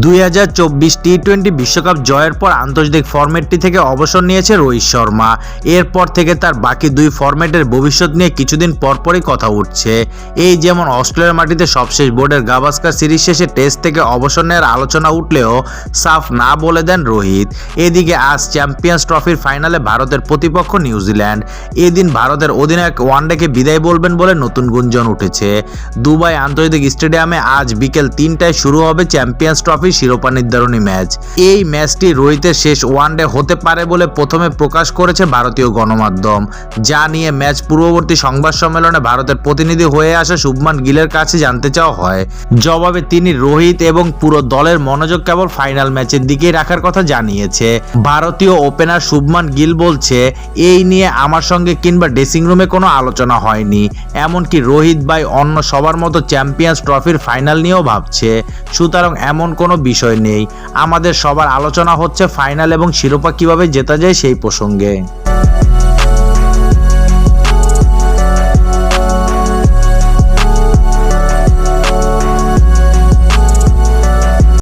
2024 টি-20 বিশ্বকাপ জয়ের পর আন্তর্জাতিক ফরম্যাটটি থেকে অবসর নিয়েছে রোহিত শর্মা। এরপর থেকে তার বাকি দুই ফরম্যাটের ভবিষ্যৎ নিয়ে কিছুদিন পরপরই কথা উঠছে। এই যেমন অস্ট্রেলিয়ার মাটিতে সবশেষ বোর্ডের গাভাস্কার সিরিজ শেষে টেস্ট থেকে অবসর নেওয়ার আলোচনা উঠলেও সাফ না বলে দেন রোহিত। এদিকে আজ চ্যাম্পিয়ন্স ট্রফির ফাইনালে ভারতের প্রতিপক্ষ নিউজিল্যান্ড। এদিন ভারতের অধিনায়ক ওয়ানডেকে বিদায় বলবেন বলে নতুন গুঞ্জন উঠেছে। দুবাই আন্তর্জাতিক স্টেডিয়ামে আজ বিকেল 3টায় শুরু হবে চ্যাম্পিয়ন্স ট্রফি শিরোপা নির্ধারণী ম্যাচ। এই ম্যাচটি রোহিতের শেষ ওয়ানডে হতে পারে বলে প্রথমে প্রকাশ করেছে ভারতীয় গণমাধ্যম, যা নিয়ে ম্যাচ পূর্ববর্তী সংবাদ সম্মেলনে ভারতের প্রতিনিধি হয়ে আসা শুভমান গিলের কাছে জানতে চাওয়া হয়। জবাবে তিনি রোহিত এবং পুরো দলের মনোযোগ কেবল ফাইনাল ম্যাচের দিকেই রাখার কথা জানিয়েছে। ভারতীয় ওপেনার শুভমান গিল বলছে, এই নিয়ে আমার সঙ্গে কিংবা ড্রেসিং রুমে কোনো আলোচনা হয়নি। এমনকি রোহিত ভাই অন্য সবার মতো চ্যাম্পিয়ন্স ট্রফির ফাইনাল নিয়েও ভাবছে। সুতরাং এমন কোনো বিষয় নেই। আমাদের সবার আলোচনা হচ্ছে ফাইনাল এবং শিরোপা কিভাবে জেতা যায় সেই প্রসঙ্গে।